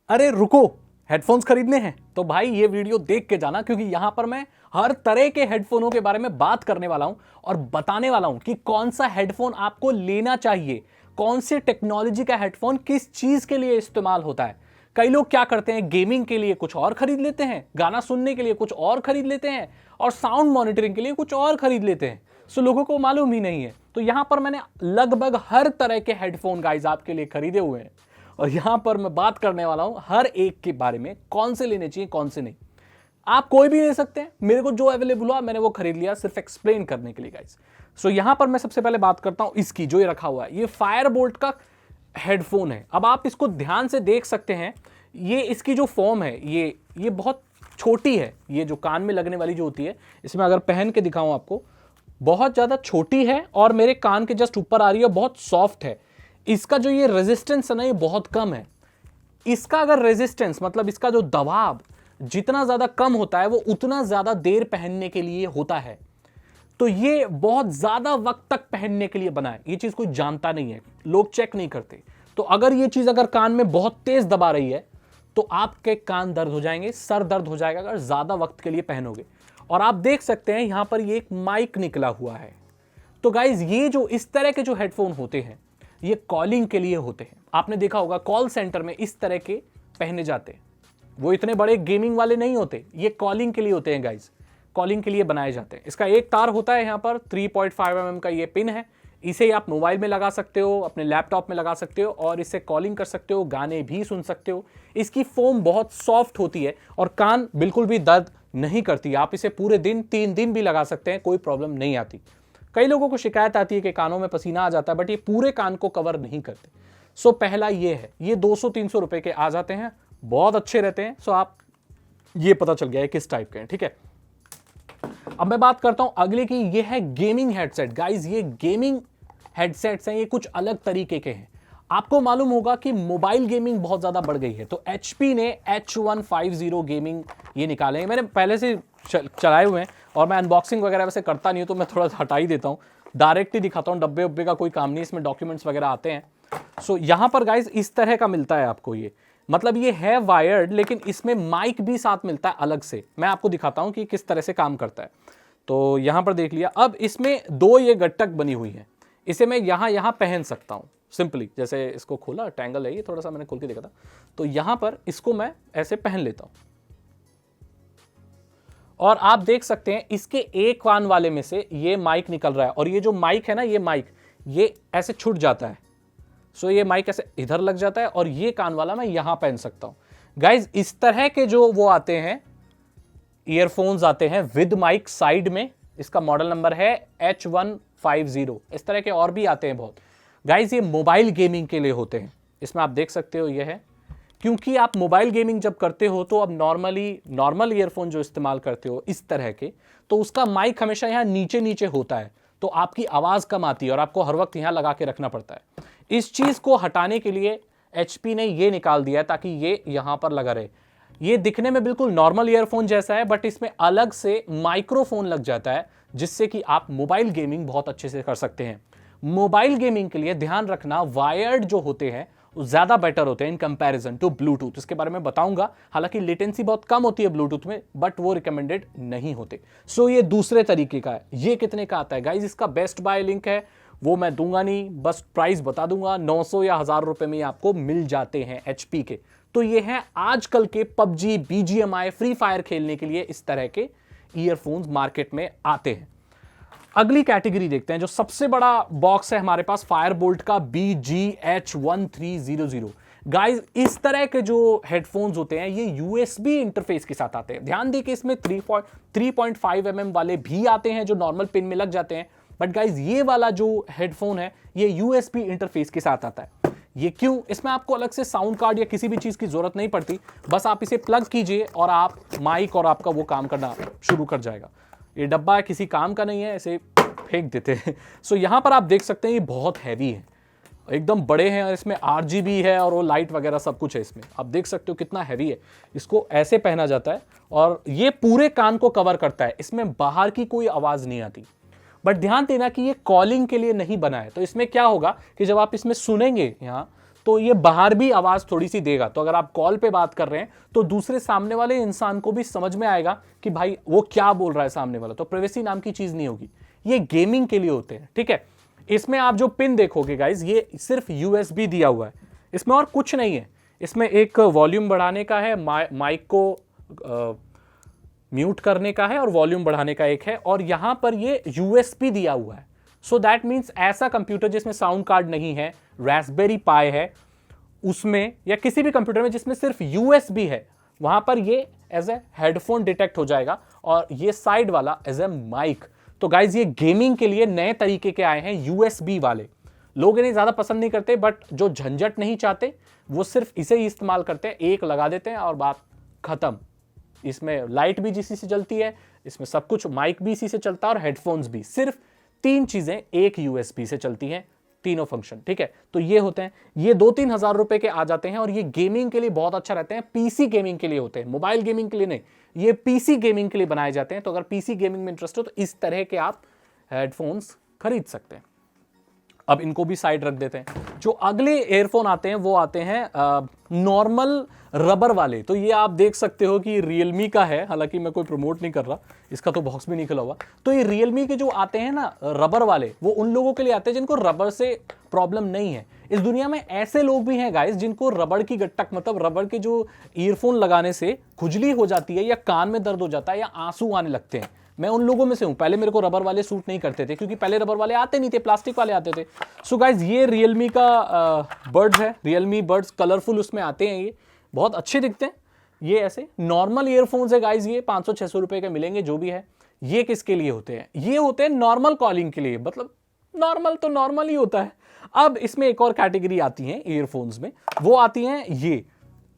अरे रुको, हेडफोन्स खरीदने हैं तो भाई ये वीडियो देख के जाना, क्योंकि यहां पर मैं हर तरह के हेडफोनों के बारे में बात करने वाला हूं और बताने वाला हूं कि कौन सा हेडफोन आपको लेना चाहिए, कौन सी टेक्नोलॉजी का हेडफोन किस चीज के लिए इस्तेमाल होता है। कई लोग क्या करते हैं, गेमिंग के लिए कुछ और खरीद लेते हैं, गाना सुनने के लिए कुछ और खरीद लेते हैं और साउंड मॉनिटरिंग के लिए कुछ और खरीद लेते हैं। सो लोगों को मालूम ही नहीं है। तो यहां पर मैंने लगभग हर तरह के हेडफोन गाइज आपके लिए खरीदे हुए हैं और यहां पर मैं बात करने वाला हूं हर एक के बारे में, कौन से लेने चाहिए कौन से नहीं। आप कोई भी ले सकते हैं, मेरे को जो अवेलेबल हुआ मैंने वो खरीद लिया सिर्फ एक्सप्लेन करने के लिए गाइस। सो यहां पर मैं सबसे पहले बात करता हूं इसकी, जो ये रखा हुआ है, ये फायरबोल्ट का हेडफोन है। अब आप इसको ध्यान से देख सकते हैं, ये इसकी जो फॉर्म है ये बहुत छोटी है। ये जो कान में लगने वाली जो होती है, इसमें अगर पहन के दिखाऊं आपको, बहुत ज्यादा छोटी है और मेरे कान के जस्ट ऊपर आ रही है, बहुत सॉफ्ट है। इसका जो ये रेजिस्टेंस है ना, ये बहुत कम है। इसका अगर रेजिस्टेंस मतलब इसका जो दबाव जितना ज्यादा कम होता है, वो उतना ज्यादा देर पहनने के लिए होता है। तो ये बहुत ज्यादा वक्त तक पहनने के लिए बना है। ये चीज कोई जानता नहीं है, लोग चेक नहीं करते। तो अगर ये चीज अगर कान में बहुत तेज दबा रही है तो आपके कान दर्द हो जाएंगे, सर दर्द हो जाएगा अगर ज्यादा वक्त के लिए पहनोगे। और आप देख सकते हैं यहां पर ये एक माइक निकला हुआ है। तो गाइज ये जो इस तरह के जो हेडफोन होते हैं, ये कॉलिंग के लिए होते हैं। आपने देखा होगा कॉल सेंटर में इस तरह के पहने जाते हैं। वो इतने बड़े गेमिंग वाले नहीं होते, ये कॉलिंग के लिए होते हैं गाइज, कॉलिंग के लिए बनाए जाते हैं। इसका एक तार होता है, यहाँ पर 3.5 mm का ये पिन है। इसे आप मोबाइल में लगा सकते हो, अपने लैपटॉप में लगा सकते हो और इससे कॉलिंग कर सकते हो, गाने भी सुन सकते हो। इसकी फोम बहुत सॉफ्ट होती है और कान बिल्कुल भी दर्द नहीं करती। आप इसे पूरे दिन 3 दिन भी लगा सकते हैं, कोई प्रॉब्लम नहीं आती। कई लोगों को शिकायत आती है कि कानों में पसीना आ जाता है, बट ये पूरे कान को कवर नहीं करते। सो पहला ये है, ये 200-300 रुपए के आ जाते हैं, बहुत अच्छे रहते हैं। सो आप ये पता चल गया है किस टाइप के हैं, ठीक है। अब मैं बात करता हूं अगले की, ये है गेमिंग हेडसेट। गाइज ये गेमिंग हेडसेट्स हैं, ये कुछ अलग तरीके के हैं। आपको मालूम होगा कि मोबाइल गेमिंग बहुत ज्यादा बढ़ गई है, तो HP ने H150 गेमिंग ये निकाले हैं। मैंने पहले से चलाए हुए हैं और मैं अनबॉक्सिंग वगैरह वैसे करता नहीं हूं, तो मैं थोड़ा हटा ही देता हूं, डायरेक्ट ही दिखाता हूं। डब्बे उब्बे का कोई काम नहीं, इसमें डॉक्यूमेंट्स वगैरह आते हैं। सो यहां पर गाइज इस तरह का मिलता है आपको। ये मतलब ये है वायर्ड, लेकिन इसमें माइक भी साथ मिलता है अलग से। मैं आपको दिखाता हूं कि किस तरह से काम करता है। तो यहां पर देख लिया। अब इसमें 2 ये गट्टक बनी हुई है, इसे मैं यहां पहन सकता हूं सिंपली। जैसे इसको खोला, टैंगल है ये, थोड़ा सा मैंने खोल के देखा था, तो यहां पर इसको मैं ऐसे पहन लेता हूं और आप देख सकते हैं इसके एक कान वाले में से ये माइक निकल रहा है और ये जो माइक है ना, ये माइक ये ऐसे छूट जाता है। सो ये माइक ऐसे इधर लग जाता है और ये कान वाला मैं यहां पहन सकता हूं। गाइज इस तरह के जो वो आते हैं, ईयरफोन्स आते हैं विद माइक साइड में। इसका मॉडल नंबर है H150। इस तरह के और भी आते हैं बहुत। गाइज ये मोबाइल गेमिंग के लिए होते हैं। इसमें आप देख सकते हो ये है, क्योंकि आप मोबाइल गेमिंग जब करते हो तो अब नॉर्मल ईयरफोन जो इस्तेमाल करते हो इस तरह के, तो उसका माइक हमेशा यहाँ नीचे नीचे होता है, तो आपकी आवाज कम आती है और आपको हर वक्त यहाँ लगा के रखना पड़ता है। इस चीज को हटाने के लिए HP ने ये निकाल दिया है ताकि ये यहां पर लगा रहे। ये दिखने में बिल्कुल नॉर्मल ईयरफोन जैसा है, बट इसमें अलग से माइक्रोफोन लग जाता है, जिससे कि आप मोबाइल गेमिंग बहुत अच्छे से कर सकते हैं। मोबाइल गेमिंग के लिए ध्यान रखना, वायर्ड जो होते हैं वो ज्यादा बेटर होते हैं इन कंपैरिजन टू ब्लूटूथ। इसके बारे में बताऊंगा। हालांकि लेटेंसी बहुत कम होती है ब्लूटूथ में, बट वो रिकमेंडेड नहीं होते। सो ये दूसरे तरीके का है। ये कितने का आता है गाइज, इसका बेस्ट बाय लिंक है, वो मैं दूंगा नहीं, बस प्राइस बता दूंगा। 900 या 1000 रुपए में आपको मिल जाते हैं HP के। तो ये है आजकल के PUBG, BGMI, फ्री फायर खेलने के लिए इस तरह के ईयरफोन्स मार्केट में आते हैं। अगली कैटेगरी देखते हैं। जो सबसे बड़ा बॉक्स है हमारे पास फायरबोल्ट का BGH1300। गाइस इस तरह के जो हेडफोन्स होते हैं ये USB इंटरफेस के साथ आते हैं। ध्यान दें कि इसमें 3.5 mm वाले भी आते हैं जो नॉर्मल पिन में लग जाते हैं, बट गाइस ये वाला जो हेडफोन है ये USB इंटरफेस के साथ आता है। ये क्यों? इसमें आपको अलग से साउंड कार्ड या किसी भी चीज की जरूरत नहीं पड़ती, बस आप इसे प्लग कीजिए और आप माइक और आपका वो काम करना शुरू कर जाएगा। ये डब्बा किसी काम का नहीं है, इसे फेंक देते हैं। सो यहां पर आप देख सकते हैं ये बहुत हैवी है, एकदम बड़े हैं और इसमें RGB है और वो लाइट वगैरह सब कुछ है इसमें। आप देख सकते हो कितना हैवी है। इसको ऐसे पहना जाता है और ये पूरे कान को कवर करता है, इसमें बाहर की कोई आवाज नहीं आती। बट ध्यान देना कि ये कॉलिंग के लिए नहीं बना है। तो इसमें क्या होगा कि जब आप इसमें सुनेंगे यहाँ, तो ये बाहर भी आवाज थोड़ी सी देगा, तो अगर आप कॉल पे बात कर रहे हैं तो दूसरे सामने वाले इंसान को भी समझ में आएगा कि भाई वो क्या बोल रहा है सामने वाला। तो प्राइवेसी नाम की चीज नहीं होगी। ये गेमिंग के लिए होते हैं, ठीक है। इसमें आप जो पिन देखोगे गाइज, ये सिर्फ यूएसबी दिया हुआ है, इसमें और कुछ नहीं है। इसमें एक वॉल्यूम बढ़ाने का है, माइक को म्यूट करने का है, और वॉल्यूम बढ़ाने का एक है, और यहां पर ये यूएसबी दिया हुआ है। सो दैट मीन्स ऐसा कंप्यूटर जिसमें साउंड कार्ड नहीं है, रास्पबेरी पाई है उसमें, या किसी भी कंप्यूटर में जिसमें सिर्फ यूएसबी है, वहां पर ये एज ए हेडफोन डिटेक्ट हो जाएगा, और ये साइड वाला एज ए माइक। तो गाइज ये गेमिंग के लिए नए तरीके के आए हैं यूएसबी वाले। लोग इन्हें ज्यादा पसंद नहीं करते, बट जो झंझट नहीं चाहते वो सिर्फ इसे ही इस्तेमाल करते हैं, एक लगा देते हैं और बात खत्म। इसमें लाइट भी इसी से चलती है, इसमें सब कुछ, माइक भी इसी से चलता है, और हेडफोन्स भी। सिर्फ 3 चीजें एक यूएसबी से चलती हैं, तीनों फंक्शन, ठीक है। तो ये होते हैं, ये 2-3 हजार रुपए के आ जाते हैं, और ये गेमिंग के लिए बहुत अच्छा रहते हैं। पीसी गेमिंग के लिए होते हैं, मोबाइल गेमिंग के लिए नहीं, ये पीसी गेमिंग के लिए बनाए जाते हैं। तो अगर पीसी गेमिंग में इंटरेस्ट हो तो इस तरह के आप हेडफोन्स खरीद सकते हैं। अब इनको भी साइड रख देते हैं। जो अगले एयरफोन आते हैं वो आते हैं नॉर्मल रबर वाले। तो ये आप देख सकते हो कि रियलमी का है, हालांकि मैं कोई प्रमोट नहीं कर रहा, इसका तो बॉक्स भी नहीं खुला हुआ। तो ये रियलमी के जो आते हैं ना रबर वाले, वो उन लोगों के लिए आते हैं जिनको रबर से प्रॉब्लम नहीं है। इस दुनिया में ऐसे लोग भी हैं गाइस जिनको रबड़ की गट्टक, मतलब रबड़ के जो ईयरफोन लगाने से खुजली हो जाती है, या कान में दर्द हो जाता है, या आंसू आने लगते हैं। मैं उन लोगों में से हूं। पहले मेरे को रबर वाले सूट नहीं करते थे, क्योंकि पहले रबर वाले आते नहीं थे, प्लास्टिक वाले आते थे। सो गाइज ये रियलमी का बर्ड्स है, रियलमी बर्ड्स कलरफुल उसमें आते हैं, ये बहुत अच्छे दिखते हैं। ये ऐसे नॉर्मल ईयरफोन्स है गाइज, ये 500-600 रुपए के मिलेंगे जो भी है। ये किसके लिए होते हैं? ये होते हैं नॉर्मल कॉलिंग के लिए, मतलब नॉर्मल तो नॉर्मल ही होता है। अब इसमें एक और कैटेगरी आती है ईयरफोन्स में, वो आती हैं ये।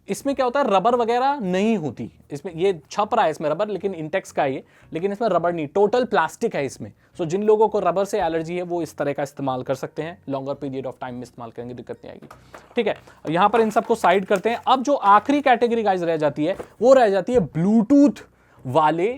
इसमें क्या होता है, रबर वगैरह नहीं होती इसमें, ये छप रहा है इसमें रबर, लेकिन इंटेक्स का है ये, लेकिन इसमें रबर नहीं, टोटल प्लास्टिक है इसमें। सो जिन लोगों को रबर से एलर्जी है वो इस तरह का इस्तेमाल कर सकते हैं, लॉन्गर पीरियड ऑफ टाइम में इस्तेमाल करेंगे, दिक्कत नहीं आएगी, ठीक है। यहां पर इन सबको साइड करते हैं। अब जो आखिरी कैटेगरी गाइस रह जाती है, वो रह जाती है ब्लूटूथ वाले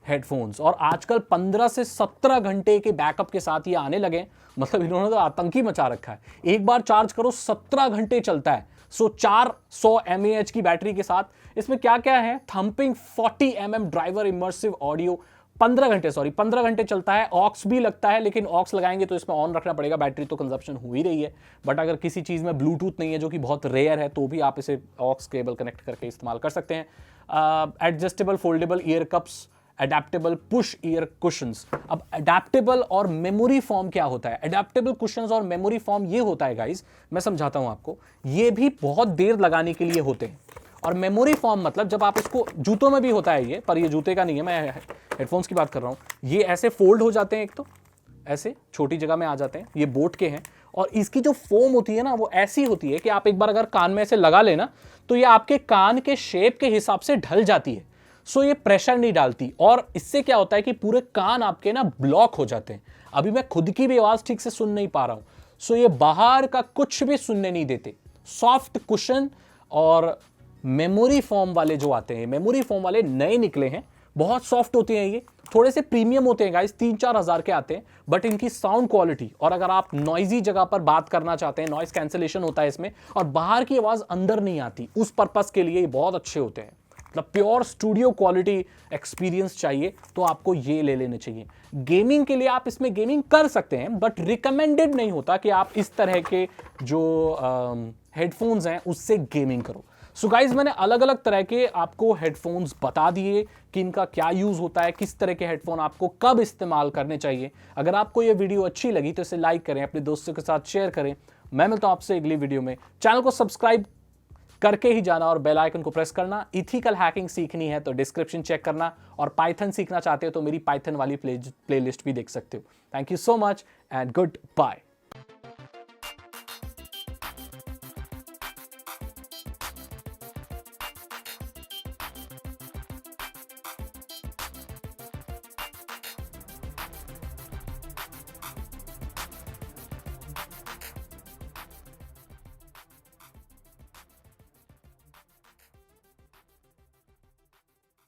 हेडफोन्स। और आजकल 15 से 17 घंटे के बैकअप के साथ ये आने लगे, मतलब इन्होंने तो आतंकी मचा रखा है। एक बार चार्ज करो 17 घंटे चलता है। सो 400 mAh की बैटरी के साथ इसमें क्या क्या है, thumping 40 mm driver immersive audio, 15 घंटे चलता है। ऑक्स भी लगता है, लेकिन ऑक्स लगाएंगे तो इसमें ऑन रखना पड़ेगा, बैटरी तो कंजप्शन हो ही रही है। बट अगर किसी चीज में ब्लूटूथ नहीं है, जो कि बहुत रेयर है, तो भी आप इसे ऑक्स केबल कनेक्ट करके इस्तेमाल कर सकते हैं। Adjustable foldable year cups, adaptable push year cushions. अब अडेप्टेबल और मेमोरी फॉर्म क्या होता है? अडेप्टेबल कुशंस और मेमोरी फॉर्म ये होता है गाइस, मैं समझाता हूं आपको। ये भी बहुत देर लगाने के लिए होते हैं। और मेमोरी फॉर्म मतलब जब आप इसको, जूतों में भी होता है ये, पर ये जूते का नहीं है, मैं हेडफोन्स की बात कर रहा हूं। ये ऐसे फोल्ड हो जाते हैं, एक तो ऐसे छोटी जगह में आ जाते हैं, ये बोट के हैं। और इसकी जो फोम होती है ना, वो ऐसी होती है कि आप एक बार अगर कान में ऐसे लगा लेना, तो ये आपके कान के शेप के हिसाब से ढल जाती है। सो ये प्रेशर नहीं डालती, और इससे क्या होता है कि पूरे कान आपके ना ब्लॉक हो जाते हैं। अभी मैं खुद की भी आवाज ठीक से सुन नहीं पा रहा हूं। सो ये बाहर का कुछ भी सुनने नहीं देते। सॉफ्ट कुशन और मेमोरी फॉर्म वाले जो आते हैं, मेमोरी फॉर्म वाले नए निकले हैं, बहुत सॉफ्ट होते हैं। ये थोड़े से प्रीमियम होते हैं गाइस, 3-4 हजार के आते हैं। बट इनकी साउंड क्वालिटी, और अगर आप नॉइजी जगह पर बात करना चाहते हैं, नॉइस कैंसलेशन होता है इसमें, और बाहर की आवाज अंदर नहीं आती, उस पर्पस के लिए ये बहुत अच्छे होते हैं। मतलब प्योर स्टूडियो क्वालिटी एक्सपीरियंस चाहिए तो आपको ये ले लेने चाहिए। गेमिंग के लिए आप इसमें गेमिंग कर सकते हैं, बट रिकमेंडेड नहीं होता कि आप इस तरह के जो हेडफोन्स हैं उससे गेमिंग करो। सो गाइज मैंने अलग अलग तरह के आपको हेडफोन्स बता दिए कि इनका क्या यूज होता है, किस तरह के हेडफोन आपको कब इस्तेमाल करने चाहिए। अगर आपको ये वीडियो अच्छी लगी तो इसे लाइक करें, अपने दोस्तों के साथ शेयर करें। मैं मिलता हूं आपसे अगली वीडियो में। चैनल को सब्सक्राइब करके ही जाना और बेल आइकन को प्रेस करना। इथिकल हैकिंग सीखनी है तो डिस्क्रिप्शन चेक करना, और पाइथन सीखना चाहते हो तो मेरी पाइथन वाली प्लेलिस्ट भी देख सकते हो। Thank you so much and good bye.